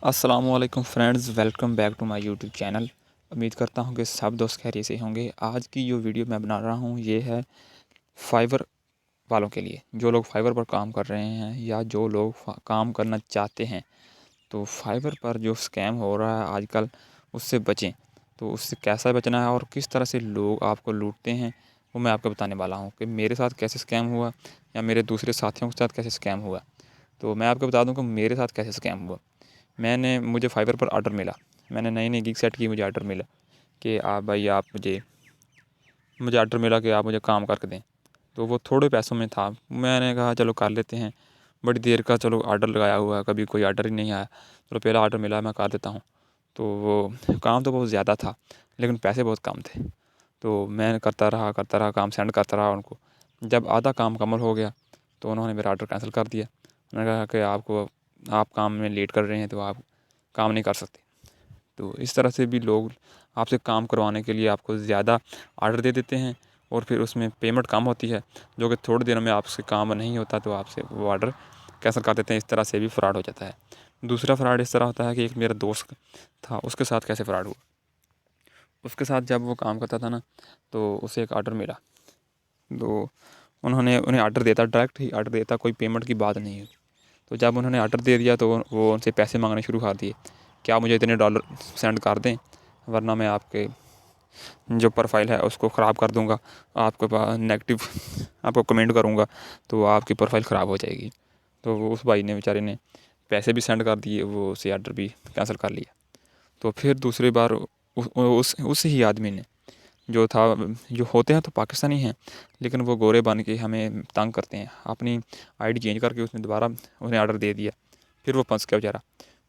अस्सलामुअलैकुम friends, welcome back to my YouTube channel. उम्मीद करता हूँ कि सब दोस्त खैरियत से होंगे। आज की जो वीडियो मैं बना रहा हूँ ये है फाइवर वालों के लिए, जो लोग फाइवर पर काम कर रहे हैं या जो लोग काम करना चाहते हैं। तो फाइवर पर जो स्कैम हो रहा है आजकल, उससे बचें। तो उससे कैसा बचना है और किस तरह से लोग आपको लूटते हैं, वो मैं आपको बताने वाला हूँ कि मेरे साथ कैसे स्कैम हुआ या मेरे दूसरे साथियों के साथ कैसे स्कैम हुआ। तो मैं आपको बता दूँ कि मेरे साथ कैसे स्कैम हुआ। मुझे फाइवर पर ऑर्डर मिला। मैंने नई नई गिग सेट की, मुझे ऑर्डर मिला कि आप भाई आप मुझे ऑर्डर मिला कि आप मुझे काम करके दें। तो वो थोड़े पैसों में था। मैंने कहा चलो कर लेते हैं, बड़ी देर का चलो ऑर्डर लगाया हुआ है, कभी कोई ऑर्डर ही नहीं आया, चलो पहला ऑर्डर मिला मैं कर देता हूँ। तो वो काम तो बहुत ज़्यादा था लेकिन पैसे बहुत कम थे। तो मैं करता रहा काम सेंड करता रहा उनको। जब आधा काम मुकम्मल हो गया तो उन्होंने मेरा ऑर्डर कैंसिल कर दिया। उन्होंने कहा कि आप काम में लेट कर रहे हैं तो आप काम नहीं कर सकते। तो इस तरह से भी लोग आपसे काम करवाने के लिए आपको ज़्यादा ऑर्डर दे देते हैं और फिर उसमें पेमेंट कम होती है, जो कि थोड़ी देर में आपसे काम नहीं होता तो आपसे वो ऑर्डर कैंसिल कर देते हैं। इस तरह से भी फ्रॉड हो जाता है। दूसरा फ्रॉड इस तरह होता है कि एक मेरा दोस्त था, उसके साथ कैसे फ्रॉड हुआ। उसके साथ जब वो काम करता था ना, तो उसे एक ऑर्डर मिला। तो उन्हें ऑर्डर देता, डायरेक्ट ही ऑर्डर देता, कोई पेमेंट की बात नहीं हुई। तो जब उन्होंने ऑर्डर दे दिया तो वो उनसे पैसे मांगने शुरू कर दिए कि आप मुझे इतने डॉलर सेंड कर दें, वरना मैं आपके जो प्रोफाइल है उसको ख़राब कर दूंगा, आपके पास नेगेटिव आपको कमेंट करूंगा तो आपकी प्रोफाइल ख़राब हो जाएगी। तो वो उस भाई ने बेचारे ने पैसे भी सेंड कर दिए, वो उसे ऑर्डर भी कैंसिल कर लिया। तो फिर दूसरी बार उस ही आदमी ने जो था, जो होते हैं तो पाकिस्तानी हैं लेकिन वो गोरे बन के हमें तंग करते हैं, अपनी आईडी चेंज करके उसने दोबारा उन्हें ऑर्डर दे दिया। फिर वो फंस गया बेचारा।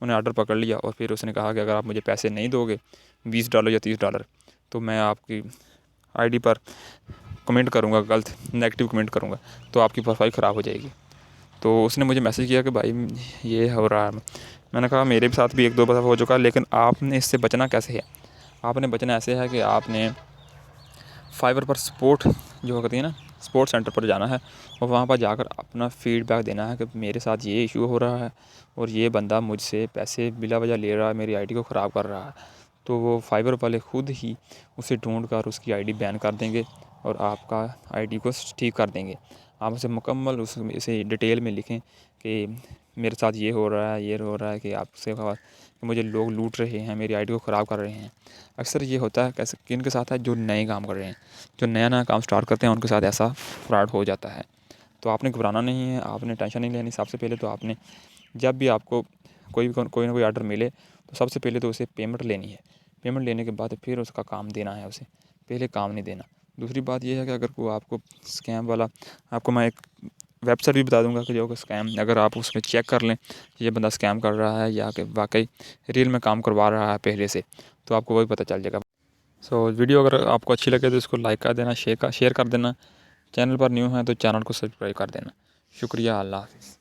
उन्हें ऑर्डर पकड़ लिया और फिर उसने कहा कि अगर आप मुझे पैसे नहीं दोगे, $20 या $30, तो मैं आपकी आईडी पर कमेंट करूँगा, गलत नेगेटिव कमेंट करूँगा, तो आपकी प्रोफाइल ख़राब हो जाएगी। तो उसने मुझे मैसेज किया कि भाई ये हो रहा है। मैंने कहा मेरे भी साथ भी एक दो बार हो चुका है, लेकिन आपने इससे बचना कैसे है। आपने बचना ऐसे है कि आपने फाइवर पर सपोर्ट जो होती है ना, सपोर्ट सेंटर पर जाना है और वहाँ पर जाकर अपना फीडबैक देना है कि मेरे साथ ये इशू हो रहा है और ये बंदा मुझसे पैसे बिला वजह ले रहा है, मेरी आईडी को ख़राब कर रहा है। तो वो फाइवर वाले ख़ुद ही उसे ढूंढ कर उसकी आईडी बैन कर देंगे और आपका आईडी को ठीक कर देंगे। आप उसे मुकम्मल इसे डिटेल में लिखें कि मेरे साथ ये हो रहा है, ये हो रहा है कि आपसे कि मुझे लोग लूट रहे हैं, मेरी आईडी को ख़राब कर रहे हैं। अक्सर ये होता है कैसे किन के साथ है, जो नए काम कर रहे हैं, जो नया नया काम स्टार्ट करते हैं, उनके साथ ऐसा फ्रॉड हो जाता है। तो आपने घबराना नहीं है, आपने टेंशन नहीं लेनी। सबसे पहले तो आपने जब भी आपको कोई ना कोई ऑर्डर मिले तो सबसे पहले तो उसे पेमेंट लेनी है। पेमेंट लेने के बाद फिर उसका काम देना है, उसे पहले काम नहीं देना। दूसरी बात यह है कि अगर कोई आपको स्कैम वाला, आपको मैं एक वेबसाइट भी बता दूंगा कि जो स्कैम, अगर आप उसमें चेक कर लें कि ये बंदा स्कैम कर रहा है या कि वाकई रियल में काम करवा रहा है पहले से, तो आपको वही पता चल जाएगा। वीडियो अगर आपको अच्छी लगे तो इसको लाइक कर देना, शेयर कर देना। चैनल पर न्यू है तो चैनल को सब्सक्राइब कर देना। शुक्रिया, अल्लाह हाफ़िज़।